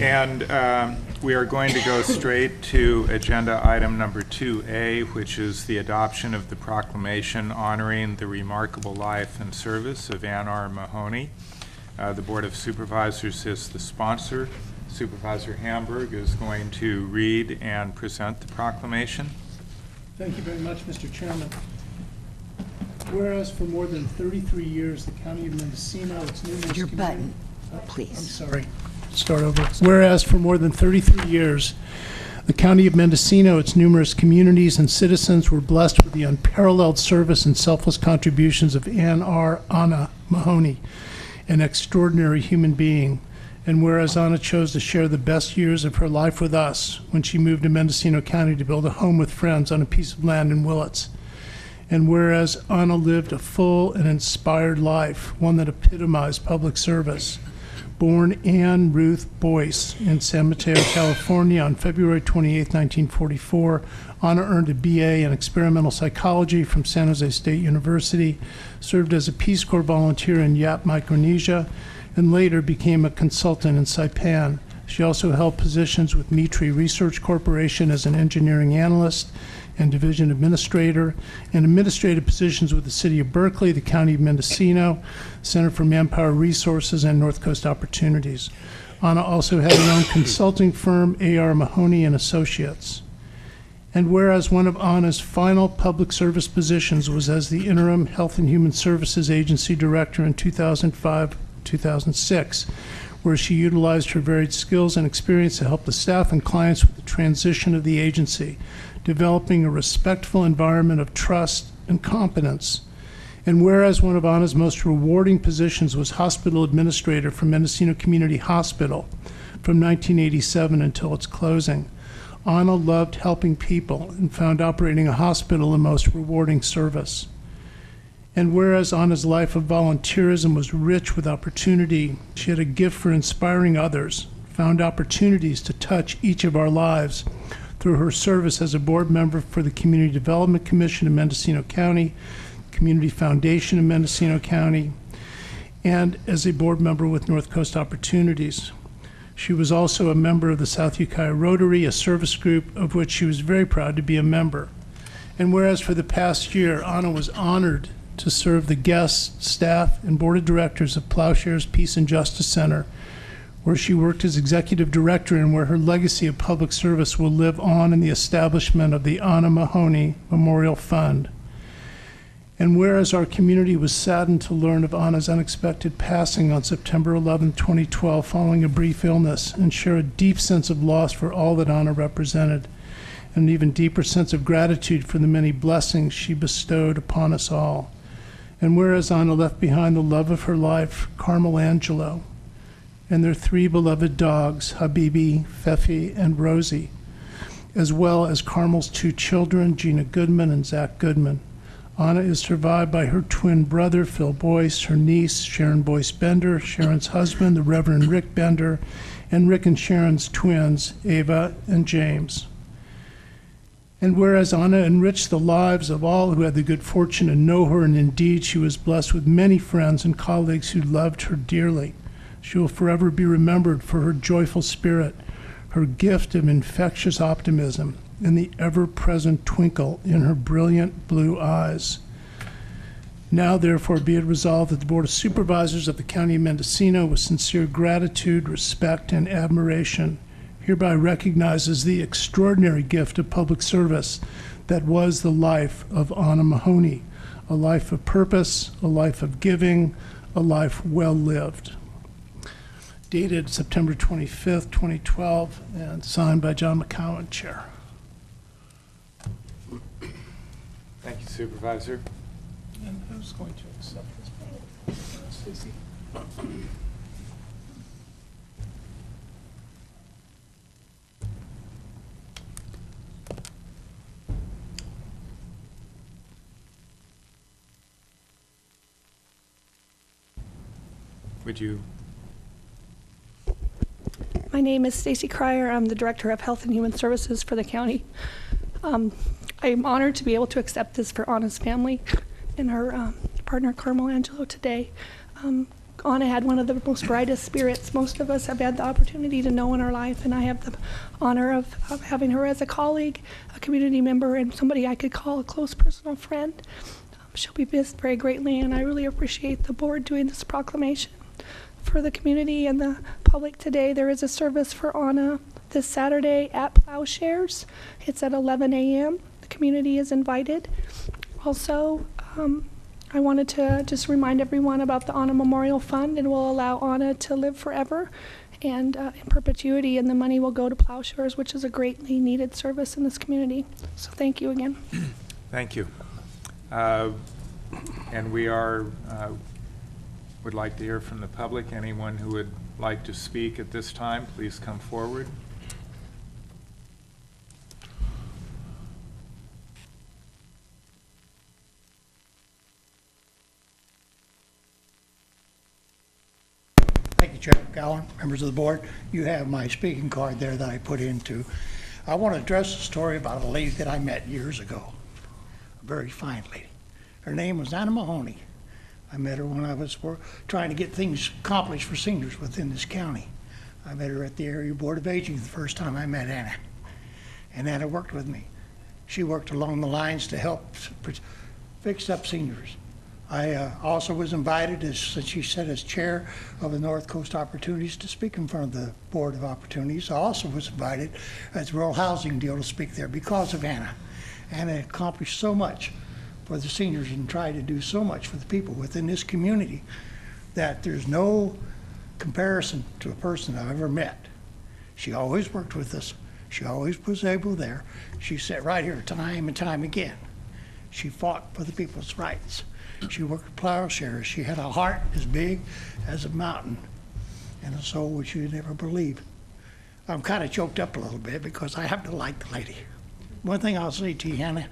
And we are going to go straight to agenda item number 2A, which is the adoption of the proclamation honoring the remarkable life and service of Ann R. Mahoney. The Board of Supervisors is the sponsor. Supervisor Hamburg is going to read and present the proclamation. Thank you very much, Mr. Chairman. Whereas for more than 33 years, the County of Mendocino, its numerous Your button, please. I'm sorry. Start over. Whereas for more than 33 years, the County of Mendocino, its numerous communities and citizens were blessed with the unparalleled service and selfless contributions of Anna Mahoney, an extraordinary human being. And whereas Anna chose to share the best years of her life with us when she moved to Mendocino County to build a home with friends on a piece of land in Willits. And whereas Anna lived a full and inspired life, one that epitomized public service. Born Ann Ruth Boyce in San Mateo, California on February 28, 1944, Anna earned a BA in experimental psychology from San Jose State University, served as a Peace Corps volunteer in Yap, Micronesia, and later became a consultant in Saipan. She also held positions with Mitri Research Corporation as an engineering analyst and division administrator, and administrative positions with the City of Berkeley, the County of Mendocino, Center for Manpower Resources, and North Coast Opportunities. Anna also had her own consulting firm, A.R. Mahoney and Associates. And whereas one of Anna's final public service positions was as the interim Health and Human Services Agency Director in 2005-2006, where she utilized her varied skills and experience to help the staff and clients with the transition of the agency, developing a respectful environment of trust and competence. And whereas one of Anna's most rewarding positions was hospital administrator for Mendocino Community Hospital from 1987 until its closing, Anna loved helping people and found operating a hospital the most rewarding service. And whereas Anna's life of volunteerism was rich with opportunity, she had a gift for inspiring others, found opportunities to touch each of our lives through her service as a board member for the Community Development Commission in Mendocino County, Community Foundation in Mendocino County, and as a board member with North Coast Opportunities. She was also a member of the South Ukiah Rotary, a service group of which she was very proud to be a member. And whereas for the past year, Anna was honored to serve the guests, staff, and board of directors of Plowshares Peace and Justice Center, where she worked as executive director and where her legacy of public service will live on in the establishment of the Anna Mahoney Memorial Fund. And whereas our community was saddened to learn of Anna's unexpected passing on September 11, 2012, following a brief illness, and share a deep sense of loss for all that Anna represented, and an even deeper sense of gratitude for the many blessings she bestowed upon us all. And whereas Anna left behind the love of her life, Carmel Angelo, and their 3 beloved dogs, Habibi, Fefi, and Rosie, as well as Carmel's 2 children, Gina Goodman and Zach Goodman. Anna is survived by her twin brother, Phil Boyce, her niece, Sharon Boyce Bender, Sharon's husband, the Reverend Rick Bender, and Rick and Sharon's twins, Ava and James. And whereas Anna enriched the lives of all who had the good fortune to know her, and indeed she was blessed with many friends and colleagues who loved her dearly, she will forever be remembered for her joyful spirit, her gift of infectious optimism, and the ever-present twinkle in her brilliant blue eyes. Now, therefore, be it resolved that the Board of Supervisors of the County of Mendocino, with sincere gratitude, respect, and admiration, hereby recognizes the extraordinary gift of public service that was the life of Anna Mahoney, a life of purpose, a life of giving, a life well lived. Dated September 25th, 2012, and signed by John McCowan, Chair. Thank you, Supervisor. And who's going to accept this? Stacy? Would you? My name is Stacy Cryer. I'm the Director of Health and Human Services for the county. I'm honored to be able to accept this for Anna's family and her partner, Carmel Angelo, today. Anna had one of the most brightest spirits most of us have had the opportunity to know in our life, and I have the honor of having her as a colleague, a community member, and somebody I could call a close personal friend. She'll be missed very greatly, and I really appreciate the board doing this proclamation for the community and the public today. There is a service for Anna this Saturday at Plowshares. It's at 11 a.m. The community is invited. Also, I wanted to just remind everyone about the Anna Memorial Fund, and will allow Anna to live forever and in perpetuity, and the money will go to Plowshares, which is a greatly needed service in this community. So thank you again. Thank you. And we would like to hear from the public. Anyone who would like to speak at this time, please come forward. Thank you, Chair Gowan, members of the board. You have my speaking card there that I put into. I want to address a story about a lady that I met years ago, a very fine lady. Her name was Anna Mahoney. I met her when I was trying to get things accomplished for seniors within this county. I met her at the Area Board of Aging the first time I met Anna, and Anna worked with me. She worked along the lines to help fix up seniors. I also was invited, as she said, as chair of the North Coast Opportunities to speak in front of the Board of Opportunities. I also was invited as rural housing deal to speak there because of Anna. Anna accomplished so much for the seniors and tried to do so much for the people within this community that there's no comparison to a person I've ever met. She always worked with us. She always was able there. She sat right here time and time again. She fought for the people's rights. She worked with Plowshares. She had a heart as big as a mountain and a soul which you'd never believe. I'm kind of choked up a little bit because I happen to like the lady. One thing I'll say to you, Hannah,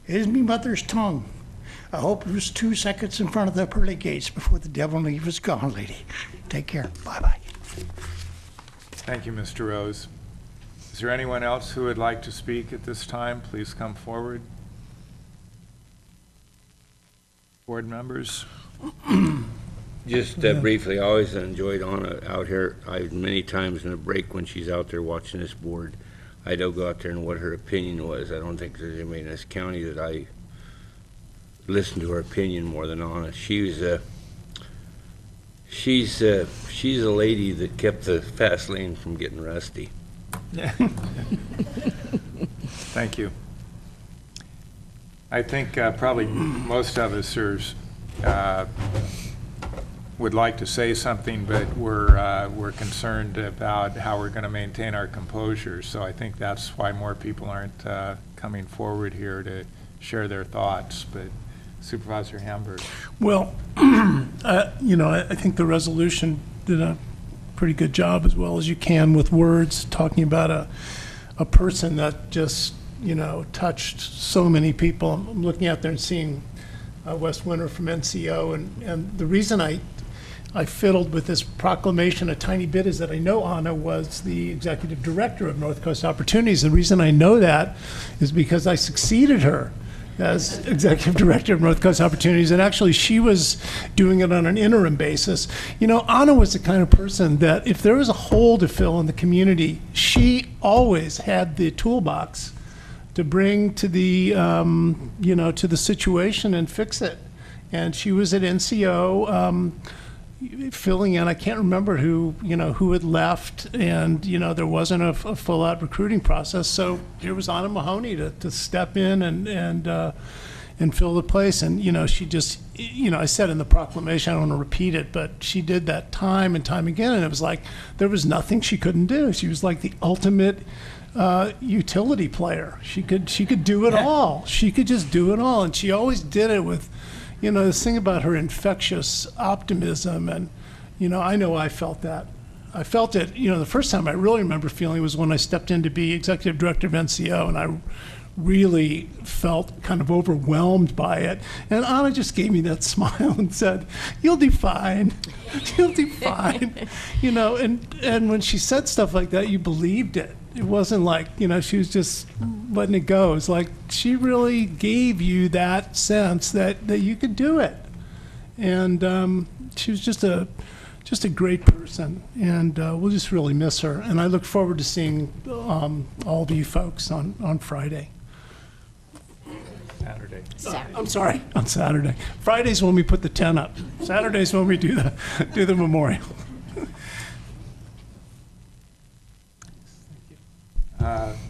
is me mother's tongue. I hope it was 2 seconds in front of the pearly gates before the devil knew he was gone, lady. Take care. Bye-bye. Thank you, Mr. Rose. Is there anyone else who would like to speak at this time? Please come forward. Board members? Just briefly, I always enjoyed Anna out here. Many times in a break when she's out there watching this board, I do go out there and what her opinion was. I don't think there's anybody in this county that I listened to her opinion more than Anna. She's a lady that kept the fast lane from getting rusty. Thank you. I think probably most of us would like to say something, but we're concerned about how we're going to maintain our composure. So I think that's why more people aren't coming forward here to share their thoughts. But Supervisor Hamburg. Well, I think the resolution did a pretty good job, as well as you can, with words, talking about a person that just, touched so many people. I'm looking out there and seeing Wes Winter from NCO, and the reason I fiddled with this proclamation a tiny bit is that I know Anna was the executive director of North Coast Opportunities. The reason I know that is because I succeeded her as executive director of North Coast Opportunities, and actually she was doing it on an interim basis. Anna was the kind of person that if there was a hole to fill in the community, she always had the toolbox to bring to the, to the situation and fix it. And she was at NCO filling in. I can't remember who had left, and, there wasn't a full-out recruiting process. So here was Anna Mahoney to step in and fill the place. And, she just, I said in the proclamation, I don't want to repeat it, but she did that time and time again. And it was like, there was nothing she couldn't do. She was like the ultimate utility player. She could do it all. She could just do it all. And she always did it with, this thing about her infectious optimism. And, I know I felt that. I felt it, the first time I really remember feeling was when I stepped in to be executive director of NCO, and I really felt kind of overwhelmed by it. And Anna just gave me that smile and said, "You'll do fine. You'll do fine." And when she said stuff like that, you believed it. It wasn't like, she was just letting it go. It's like she really gave you that sense that you could do it. And, she was just a great person, and we'll just really miss her. And I look forward to seeing all of you folks on Friday. Saturday. I'm sorry, on Saturday. Friday's when we put the tent up. Saturday's when we do the memorial.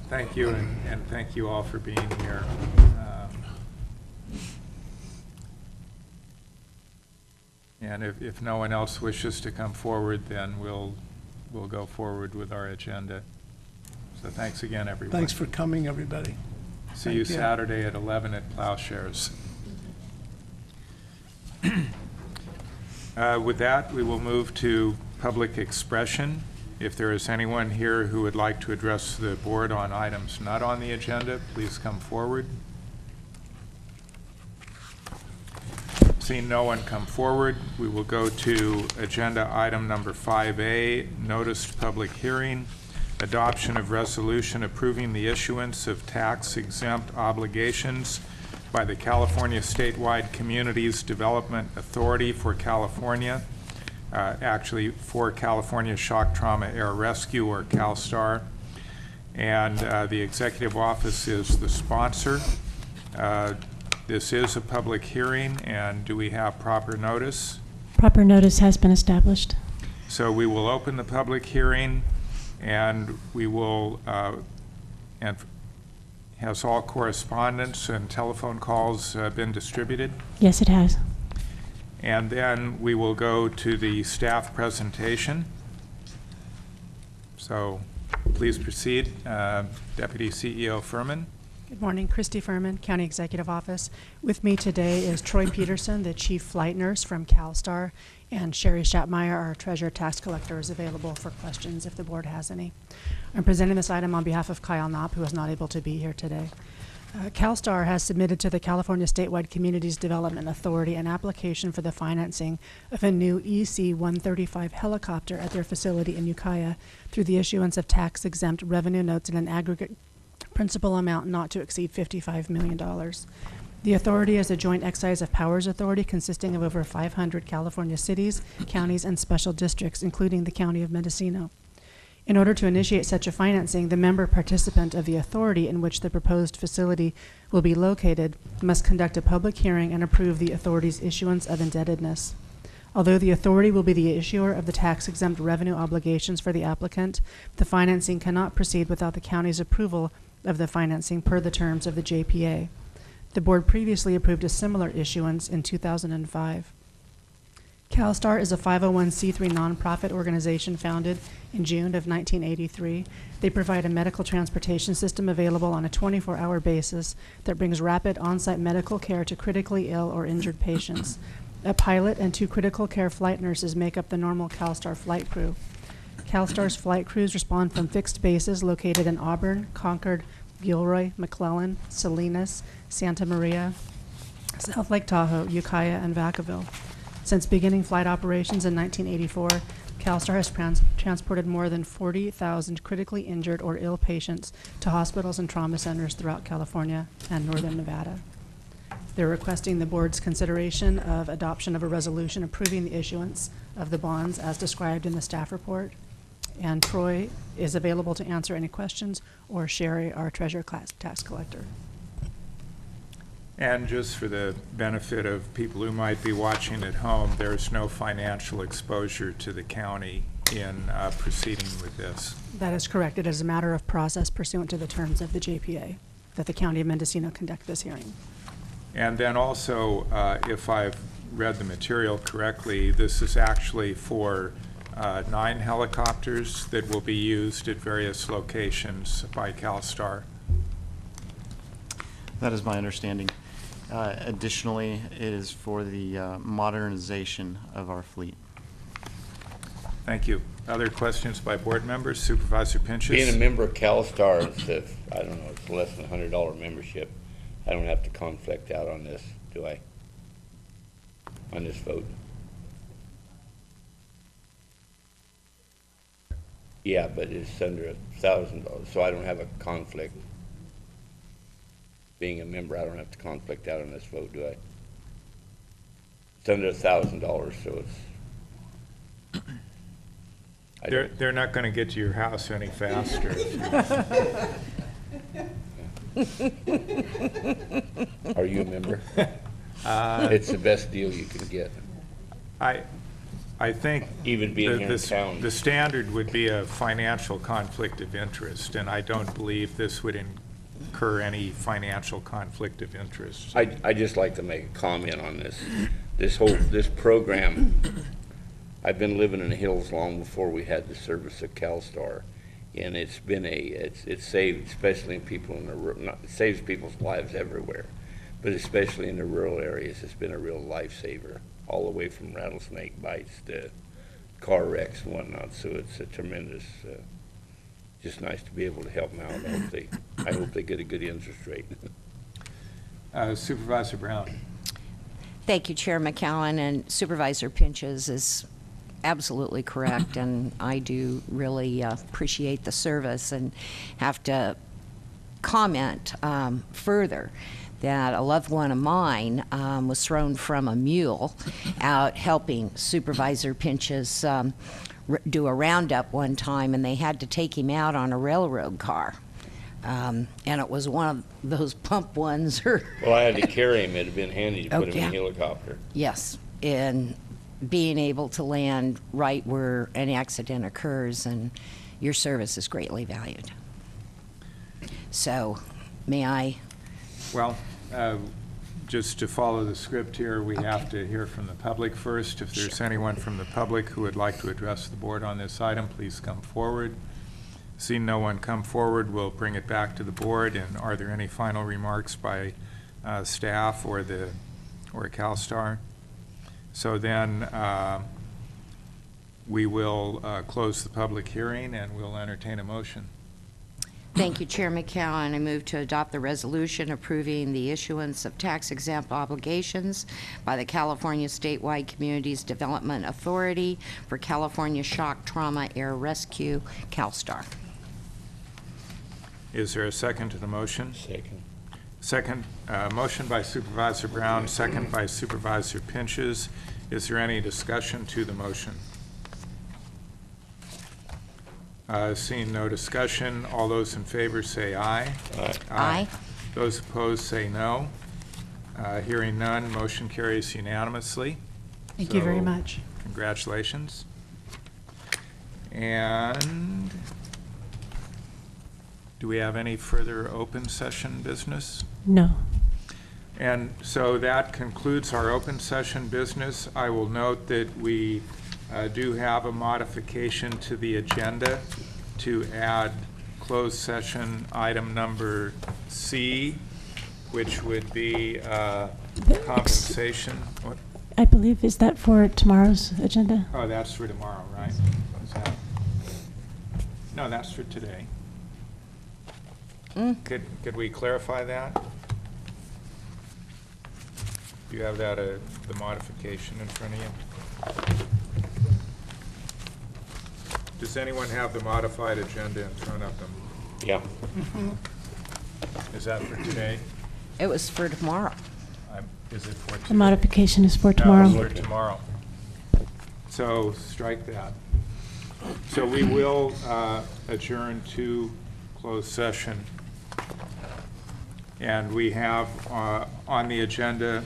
Thank you, and thank you all for being here. And if no one else wishes to come forward, then we'll go forward with our agenda. So thanks again, everyone. Thanks for coming, everybody. See you Thank you. Saturday at 11 at Plowshares. With that, we will move to public expression. If there is anyone here who would like to address the board on items not on the agenda, please come forward. Seeing no one come forward, we will go to agenda item number 5A, noticed public hearing, adoption of resolution approving the issuance of tax-exempt obligations by the California Statewide Communities Development Authority for California, actually for California Shock Trauma Air Rescue, or CalSTAR. And the executive office is the sponsor. This is a public hearing, and do we have proper notice? Proper notice has been established. So we will open the public hearing, and we will, and has all correspondence and telephone calls been distributed? Yes, it has. And then we will go to the staff presentation. So please proceed, Deputy CEO Furman. Good morning, Christy Furman, County Executive Office. With me today is Troy Peterson, the Chief Flight Nurse from CalSTAR, and Sherry Schappmeyer, our Treasurer Tax Collector, is available for questions if the board has any. I'm presenting this item on behalf of Kyle Knopp, who is not able to be here today. CalSTAR has submitted to the California Statewide Communities Development Authority an application for the financing of a new EC-135 helicopter at their facility in Ukiah through the issuance of tax-exempt revenue notes in an aggregate principal amount not to exceed $55 million. The authority is a joint exercise of powers authority consisting of over 500 California cities, counties, and special districts, including the County of Mendocino. In order to initiate such a financing, the member participant of the authority in which the proposed facility will be located must conduct a public hearing and approve the authority's issuance of indebtedness. Although the authority will be the issuer of the tax-exempt revenue obligations for the applicant, the financing cannot proceed without the county's approval of the financing per the terms of the JPA. The board previously approved a similar issuance in 2005. CalSTAR is a 501c3 nonprofit organization founded in June of 1983. They provide a medical transportation system available on a 24-hour basis that brings rapid on-site medical care to critically ill or injured patients. A pilot and 2 critical care flight nurses make up the normal CalSTAR flight crew. CalSTAR's flight crews respond from fixed bases located in Auburn, Concord, Gilroy, McClellan, Salinas, Santa Maria, South Lake Tahoe, Ukiah, and Vacaville. Since beginning flight operations in 1984, CalSTAR has transported more than 40,000 critically injured or ill patients to hospitals and trauma centers throughout California and northern Nevada. They're requesting the board's consideration of adoption of a resolution approving the issuance of the bonds as described in the staff report. And Troy is available to answer any questions, or Sherry, our Treasurer Tax Collector. And just for the benefit of people who might be watching at home, there's no financial exposure to the county in proceeding with this. That is correct. It is a matter of process pursuant to the terms of the JPA that the County of Mendocino conduct this hearing. And then also, if I've read the material correctly, this is actually for 9 helicopters that will be used at various locations by CalSTAR. That is my understanding. Additionally, it is for the modernization of our fleet. Thank you. Other questions by board members? Supervisor Pinchas? Being a member of CalSTAR, it's I don't know, it's less than $100 membership. I don't have to conflict out on this, do I? On this vote? Yeah, but it's under $1,000, so I don't have a conflict. Being a member, I don't have to conflict out on this vote, do I? It's under $1,000, so it's They're not going to get to your house any faster. Are you a member? It's the best deal you can get, I think even being here in town. the standard would be a financial conflict of interest, and I don't believe this would incur any financial conflict of interest. I just like to make a comment on this program. I've been living in the hills long before we had the service of CalStar, and it's saved, especially in people it saves people's lives everywhere, but especially in the rural areas. It's been a real lifesaver, all the way from rattlesnake bites to car wrecks and whatnot. So it's a tremendous, just nice to be able to help them out. I hope they get a good interest rate. Supervisor Brown. Thank you, Chair McCowan, and Supervisor Pinches is absolutely correct, and I do really appreciate the service and have to comment further that a loved one of mine was thrown from a mule out helping Supervisor Pinches do a roundup one time, and they had to take him out on a railroad car. And it was one of those pump ones. Well, I had to carry him. It'd have been handy to put him in a helicopter. Yes, and being able to land right where an accident occurs, and your service is greatly valued. So, may I? Well, just to follow the script here, we have to hear from the public first. If there's anyone from the public who would like to address the board on this item, please come forward. Seeing no one come forward, we'll bring it back to the board. And are there any final remarks by staff or CalStar? So then we will close the public hearing and we'll entertain a motion. Thank you, Chair McCowan. I move to adopt the resolution approving the issuance of tax-exempt obligations by the California Statewide Communities Development Authority for California Shock Trauma Air Rescue, CalStar. Is there a second to the motion? Second, motion by Supervisor Brown, second by Supervisor Pinches. Is there any discussion to the motion? Seeing no discussion, all those in favor say aye. Aye. Those opposed say no. Hearing none, motion carries unanimously. Thank you very So, much. Congratulations. And do we have any further open session business? No. And so that concludes our open session business. I will note that we do have a modification to the agenda to add closed session item number C, which would be compensation. What? I believe, is that for tomorrow's agenda? Oh, that's for tomorrow, right? Is that? No, that's for today. Could we clarify that? Do you have that, the modification in front of you? Does anyone have the modified agenda in front of them? Yeah. Is that for today? It was for tomorrow. Is it for today? The modification is for No, tomorrow. it's for tomorrow. So strike that. So we will adjourn to closed session. And we have on the agenda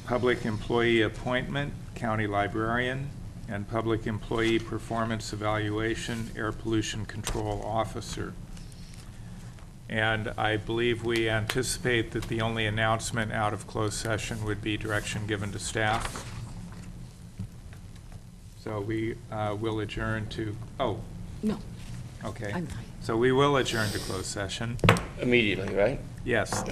public employee appointment, county librarian, and public employee performance evaluation, air pollution control officer. And I believe we anticipate that the only announcement out of closed session would be direction given to staff. So we will adjourn to, oh. No. Okay. I'm fine. So we will adjourn to closed session. Immediately, right? Yes.